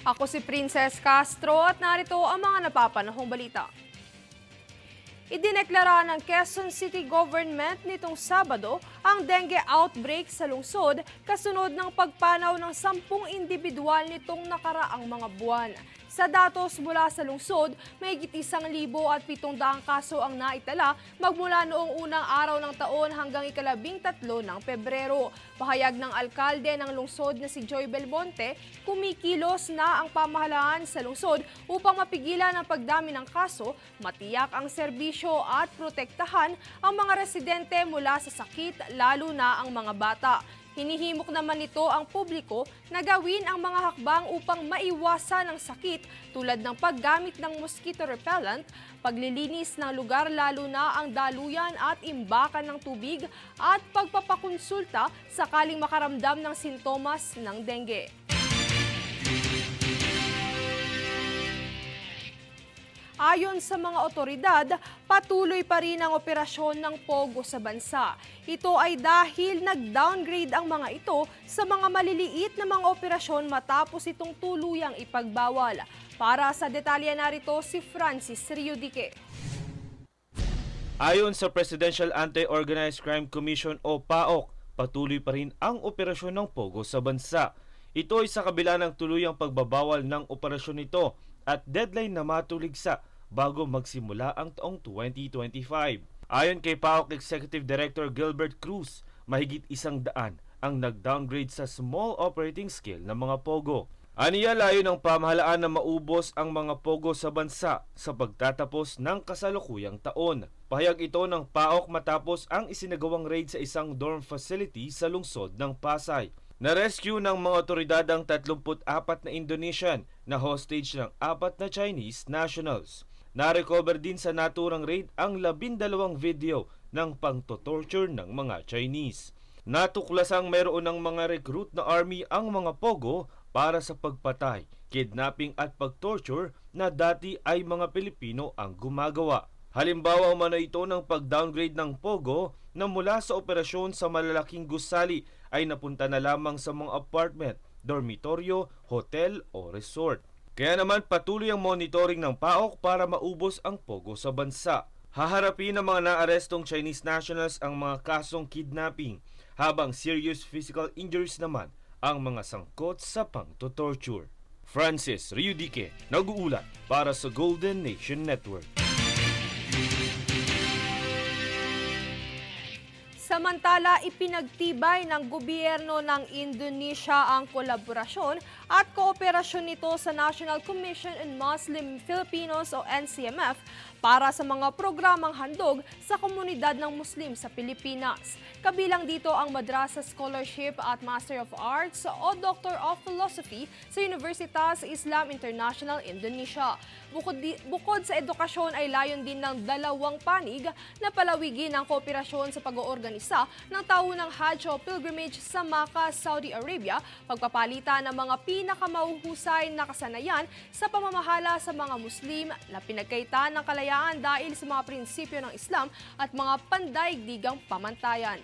Ako si Princess Castro at narito ang mga napapanahong balita. Idineklara ng Quezon City Government nitong Sabado ang dengue outbreak sa lungsod kasunod ng pagpanaw ng 10 individual nitong nakaraang mga buwan. Sa datos mula sa lungsod, may higit 1,700 kaso ang naitala magmula noong unang araw ng taon hanggang ika-13 ng Pebrero. Pahayag ng alkalde ng lungsod na si Joy Belmonte, kumikilos na ang pamahalaan sa lungsod upang mapigilan ang pagdami ng kaso, matiyak ang serbisyo at protektahan ang mga residente mula sa sakit, lalo na ang mga bata. Hinihimok naman nito ang publiko na gawin ang mga hakbang upang maiwasan ang sakit tulad ng paggamit ng mosquito repellent, paglilinis ng lugar lalo na ang daluyan at imbakan ng tubig at pagpapakonsulta sakaling makaramdam ng sintomas ng dengue. Ayon sa mga otoridad, patuloy pa rin ang operasyon ng POGO sa bansa. Ito ay dahil nag-downgrade ang mga ito sa mga maliliit na mga operasyon matapos itong tuluyang ipagbawal. Para sa detalye narito si Francis Riudique. Ayon sa Presidential Anti-Organized Crime Commission o PAOC, patuloy pa rin ang operasyon ng POGO sa bansa. Ito ay sa kabila ng tuluyang pagbabawal ng operasyon nito at deadline na matuligsa bago magsimula ang taong 2025. Ayon kay PAOK Executive Director Gilbert Cruz, mahigit 100 ang nag-downgrade sa small operating scale ng mga POGO. Aniya layo ng pamahalaan na maubos ang mga POGO sa bansa sa pagtatapos ng kasalukuyang taon. Pahayag ito ng PAOK matapos ang isinagawang raid sa isang dorm facility sa lungsod ng Pasay. Na-rescue ng mga otoridad ang 34 na Indonesian na hostage ng 4 na Chinese nationals. Na-recover din sa naturang raid ang 12 video ng pangtotorture ng mga Chinese. Natuklasang mayroon ng mga recruit na army ang mga POGO para sa pagpatay, kidnapping at pagtorture na dati ay mga Pilipino ang gumagawa. Halimbawa umano ito ng pag-downgrade ng POGO na mula sa operasyon sa malalaking gusali ay napunta na lamang sa mga apartment, dormitoryo, hotel o resort. Kaya naman patuloy ang monitoring ng PAOK para maubos ang POGO sa bansa. Haharapin ng mga naarestong Chinese nationals ang mga kasong kidnapping, habang serious physical injuries naman ang mga sangkot sa pang-torture. Francis Riudique, nag-uulat para sa Golden Nation Network. Samantala, ipinagtibay ng gobyerno ng Indonesia ang kolaborasyon at kooperasyon nito sa National Commission on Muslim Filipinos o NCMF para sa mga programang handog sa komunidad ng Muslim sa Pilipinas. Kabilang dito ang Madrasa Scholarship at Master of Arts o Doctor of Philosophy sa Universitas Islam International Indonesia. Bukod sa edukasyon ay layon din ng dalawang panig na palawigin ang kooperasyon sa pag-oorganisa ng taunang Hajj o pilgrimage sa Makkah, Saudi Arabia, pagpapalitan ng mga pinakamahuhusay na kasanayan sa pamamahala sa mga Muslim na pinagkaitan ng kalayaan dahil sa mga prinsipyo ng Islam at mga pandaigdigang pamantayan.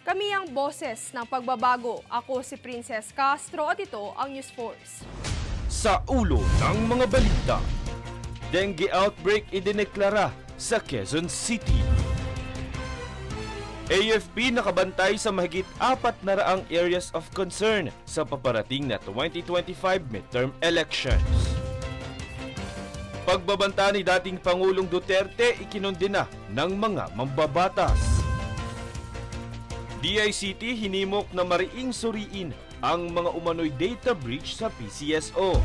Kami ang boses ng pagbabago. Ako si Princess Castro at ito ang News Force. Sa ulo ng mga balita, dengue outbreak idineklara sa Quezon City. AFP nakabantay sa mahigit 400 areas of concern sa paparating na 2025 midterm elections. Pagbabanta ni dating Pangulong Duterte ikinundina ng mga mambabatas. DICT hinimok na mariing suriin ang mga umano'y data breach sa PCSO.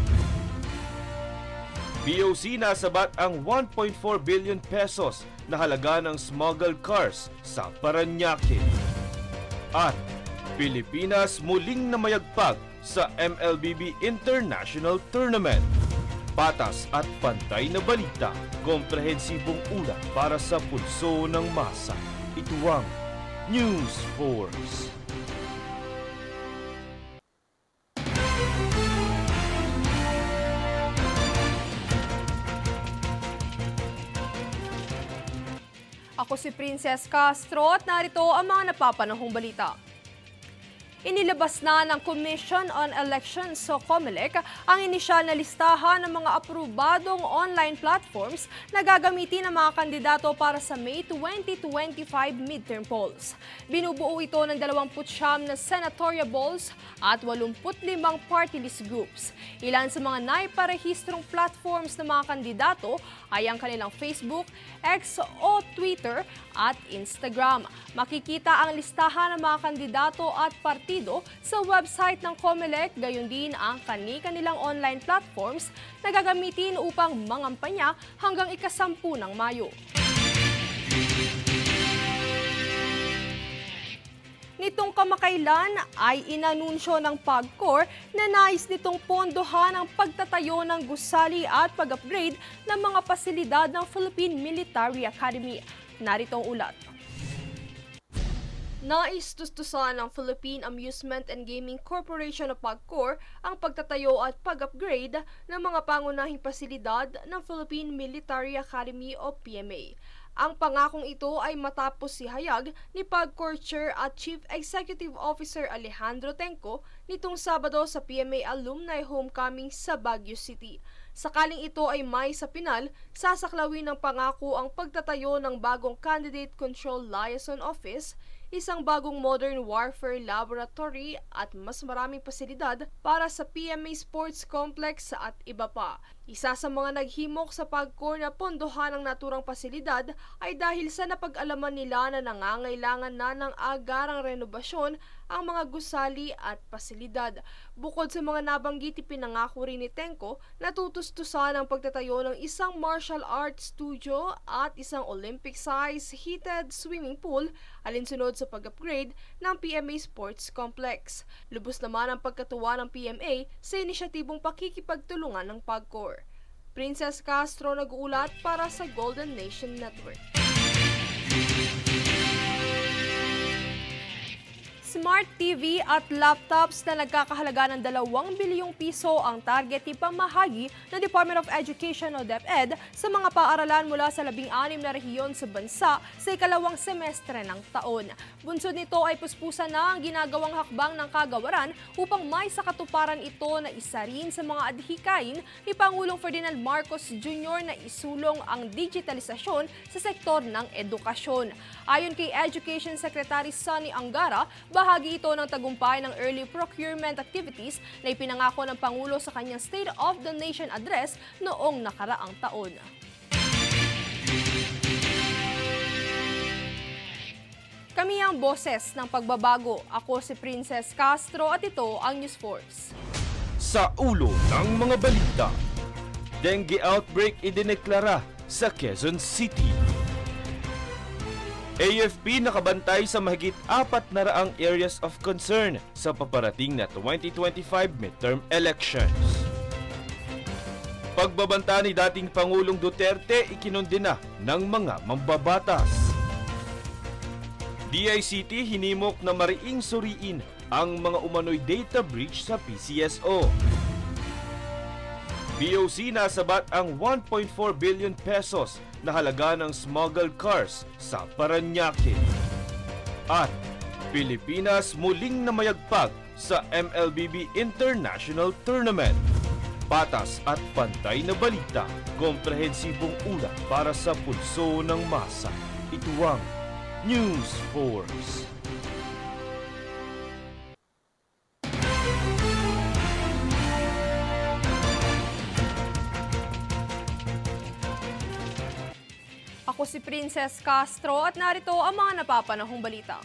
BOC nasabat ang 1.4 billion pesos na halaga ng smuggled cars sa Parañaque. At Pilipinas muling namayagpag sa MLBB International Tournament. Patas at pantay na balita, komprehensibong ulat para sa pulso ng masa. Ito ang News Force. Ako si Princess Castro at narito ang mga napapanahong balita. Inilabas na ng Commission on Elections o COMELEC ang inisyal na listahan ng mga aprobadong online platforms na gagamitin ng mga kandidato para sa May 2025 midterm polls. Binubuo ito ng 29 na senatoriables at 85 party list groups. Ilan sa mga naiparehistrong platforms ng mga kandidato ay ang kanilang Facebook, X o Twitter at Instagram. Makikita ang listahan ng mga kandidato at partido sa website ng COMELEC, gayon din ang kanilang online platforms na gagamitin upang mangampanya hanggang ika-10 ng Mayo. Nitong kamakailan ay inanunsyo ng PAGCOR na nais nitong pondohan ang pagtatayo ng gusali at pag-upgrade ng mga pasilidad ng Philippine Military Academy. Narito ang ulat. Nais tustusan ng Philippine Amusement and Gaming Corporation o PAGCOR ang pagtatayo at pag-upgrade ng mga pangunahing pasilidad ng Philippine Military Academy o PMA. Ang pangakong ito ay matapos ihayag ni PAGCOR Chair at Chief Executive Officer Alejandro Tenco nitong Sabado sa PMA Alumni Homecoming sa Baguio City. Sakaling ito ay may sa pinal, sasaklawin ng pangako ang pagtatayo ng bagong Candidate Control Liaison Office, isang bagong modern warfare laboratory at mas maraming pasilidad para sa PMA Sports Complex at iba pa. Isa sa mga naghimok sa PAGCOR na pondohan ng naturang pasilidad ay dahil sa napag-alaman nila na nangangailangan na ng agarang renobasyon ang mga gusali at pasilidad. Bukod sa mga nabanggit, ipinangako rin ni Tenco na tutustusan ang pagtatayo ng isang martial arts studio at isang Olympic-size heated swimming pool alinsunod sa pag-upgrade ng PMA Sports Complex. Lubos naman ang pagkatuwa ng PMA sa inisyatibong pakikipagtulungan ng PAGCOR. Princess Castro nag-uulat para sa Golden Nation Network. Smart TV at laptops na nagkakahalaga ng 2 bilyong piso ang target ni pamahagi ng Department of Education o DepEd sa mga paaralan mula sa 16 na rehiyon sa bansa sa ikalawang semestre ng taon. Bunsod nito ay puspusan na ang ginagawang hakbang ng kagawaran upang may sakatuparan ito na isa rin sa mga adhikain ni Pangulong Ferdinand Marcos Jr. na isulong ang digitalisasyon sa sektor ng edukasyon. Ayon kay Education Secretary Sonny Angara, bahagi ito ng tagumpay ng early procurement activities na ipinangako ng Pangulo sa kanyang State of the Nation address noong nakaraang taon. Kami ang boses ng pagbabago. Ako si Princess Castro at ito ang News Force. Sa ulo ng mga balita, dengue outbreak idineklara sa Quezon City. AFP nakabantay sa mahigit 400 areas of concern sa paparating na 2025 midterm elections. Pagbabanta ni dating Pangulong Duterte ikinundina ng mga mambabatas. DICT hinimok na mariing suriin ang mga umano'y data breach sa PCSO. BOC nasabat ang 1.4 billion pesos na halaga ng smuggled cars sa Parañaque. At Pilipinas muling namayagpag sa MLBB International Tournament. Patas at pantay na balita, komprehensibong ulat para sa pulso ng masa. Ito ang News Force. Ako si Princess Castro at narito ang mga napapanahong balita.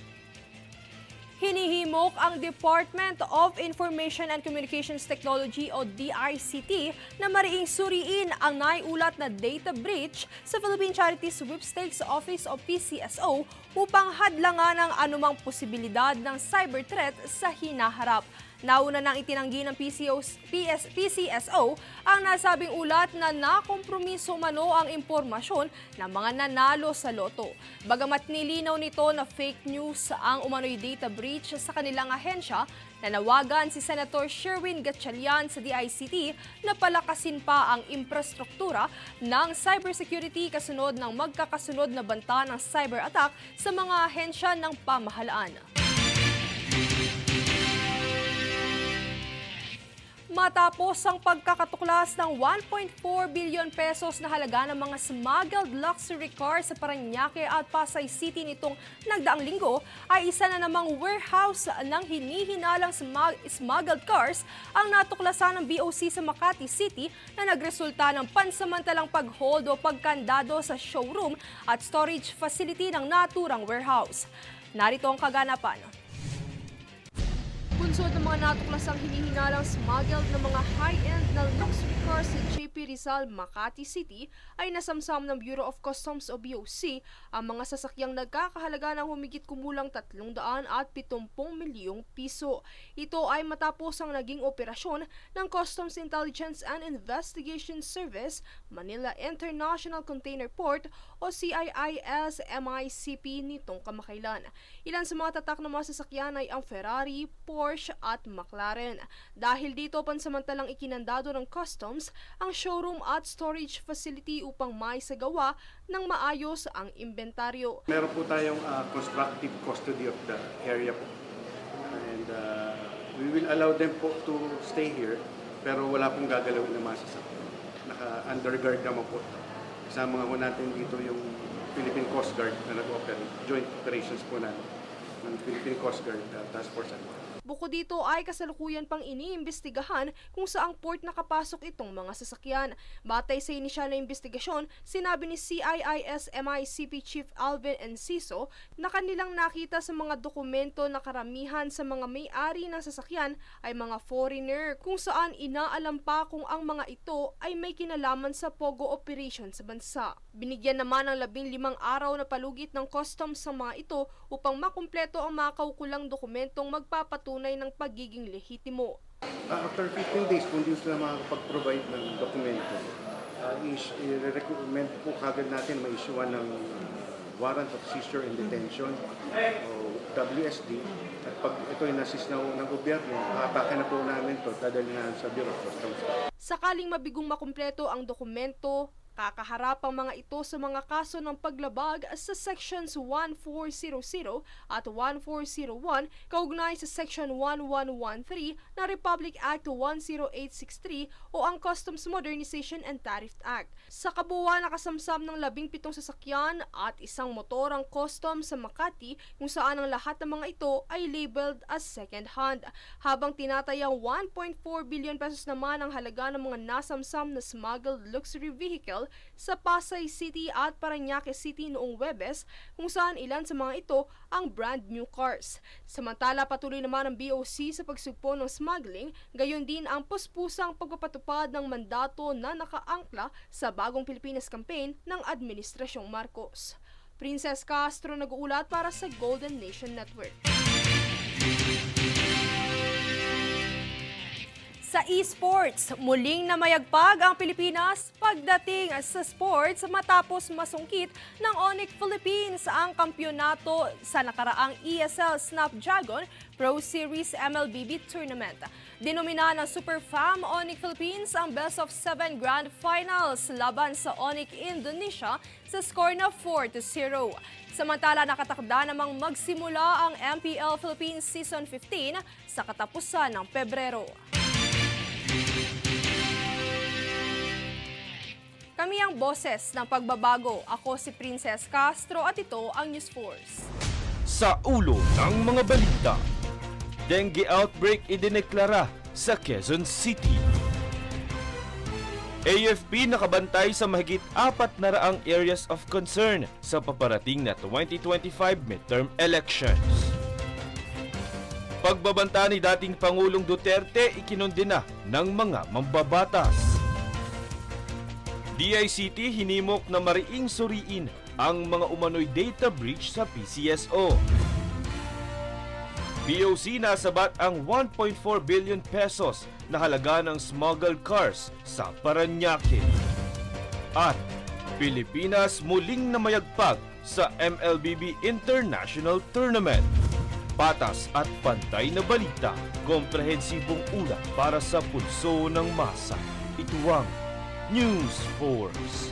Hinihimok ang Department of Information and Communications Technology o DICT na mariing suriin ang naiulat na data breach sa Philippine Charity Sweepstakes Office o PCSO upang hadlangan ang anumang posibilidad ng cyber threat sa hinaharap. Nauna nang itinanggi ng PCSO ang nasabing ulat na nakompromiso mano ang impormasyon ng mga nanalo sa loto. Bagamat nilinaw nito na fake news ang umano'y data breach sa kanilang ahensya, nanawagan si Senator Sherwin Gatchalian sa DICT na palakasin pa ang infrastruktura ng cybersecurity kasunod ng magkakasunod na banta ng cyber attack sa mga ahensya ng pamahalaan. Matapos ang pagkakatuklas ng 1.4 billion pesos na halaga ng mga smuggled luxury cars sa Parañaque at Pasay City nitong nagdaang linggo, ay isa na namang warehouse ng hinihinalang smuggled cars ang natuklasan ng BOC sa Makati City na nagresulta ng pansamantalang pag-hold o pagkandado sa showroom at storage facility ng naturang warehouse. Narito ang kaganapan. Bunsod ng mga natuklasang hinihinalang smuggled na mga high-end na luxury cars sa JP Rizal, Makati City ay nasamsam ng Bureau of Customs o BOC ang mga sasakyang nagkakahalaga ng humigit kumulang 370 milyong piso. Ito ay matapos ang naging operasyon ng Customs Intelligence and Investigation Service, Manila International Container Port o CIIS-MICP nitong kamakailan. Ilan sa mga tatak ng mga sasakyan ay ang Ferrari, Porsche at McLaren. Dahil dito, pansamantalang ikinandado ng customs ang showroom at storage facility upang maisagawa ng maayos ang inventaryo. Meron po tayong constructive custody of the area po. And we will allow them po to stay here, pero wala pong gagalawin na masasakyan. Naka-underguard naman po. Kasama nga natin dito yung Philippine Coast Guard na nag-operate. Joint operations po natin ng Philippine Coast Guard Task Force. Bukod dito ay kasalukuyan pang iniimbestigahan kung saang port nakapasok itong mga sasakyan. Batay sa inisyal na investigasyon, sinabi ni CIIS-MICP Chief Alvin Enciso na kanilang nakita sa mga dokumento na karamihan sa mga may-ari ng sasakyan ay mga foreigner, kung saan inaalam pa kung ang mga ito ay may kinalaman sa POGO operation sa bansa. Binigyan naman ng 15 araw na palugit ng customs sa mga ito upang makumpleto ang mga kaukulang dokumentong magpapatunay ng pagiging lehitimo. After 15 days, kung di sila makakapag-provide ng dokumento, i-recommend po kagad natin ma-issuean ng warrant of seizure and detention o WSD. At pag ito ay nasis na ng gobyerno, atake na po namin ito, dadalhin na sa Bureau of Customs. Sakaling mabigong makumpleto ang dokumento, kakaharap ang mga ito sa mga kaso ng paglabag sa Sections 1400 at 1401 kaugnay sa Section 1113 ng Republic Act 10863 o ang Customs Modernization and Tariff Act. Sa kabuuan, nakasamsam ng 17 sasakyan at isang motor ang customs sa Makati, kung saan ang lahat ng mga ito ay labeled as second-hand. Habang tinatayang 1.4 billion pesos naman ang halaga ng mga nasamsam na smuggled luxury vehicle sa Pasay City at Parañaque City noong Huwebes, kung saan ilan sa mga ito ang brand new cars. Samantala, patuloy naman ang BOC sa pagsugpo ng smuggling, gayon din ang puspusang pagpapatupad ng mandato na nakaangkla sa Bagong Pilipinas campaign ng Administrasyong Marcos. Princess Castro nag-uulat para sa Golden Nation Network. Sa esports, muling namayagpag ang Pilipinas pagdating sa sports matapos masungkit ng Onyx Philippines ang kampyonato sa nakaraang ESL Snapdragon Pro Series MLBB Tournament. Dinomina ng Super Fam Onyx Philippines ang Best of 7 Grand Finals laban sa Onyx Indonesia sa score na 4-0. Samantala, nakatakda namang magsimula ang MPL Philippines Season 15 sa katapusan ng Pebrero. Kami ang boses ng pagbabago. Ako si Princess Castro at ito ang News Force. Sa ulo ng mga balita, dengue outbreak idineklara sa Quezon City. AFP nakabantay sa mahigit 400 areas of concern sa paparating na 2025 midterm elections. Pagbabanta ni dating Pangulong Duterte ikinundina ng mga mambabatas. DICT hinimok na mariing suriin ang mga umano'y data breach sa PCSO. BOC nasabat ang 1.4 billion pesos na halaga ng smuggled cars sa Parañaque. At Pilipinas muling namayagpag sa MLBB International Tournament. Patas at pantay na balita, komprehensibong ulat para sa pulso ng masa. Ito ang News Force.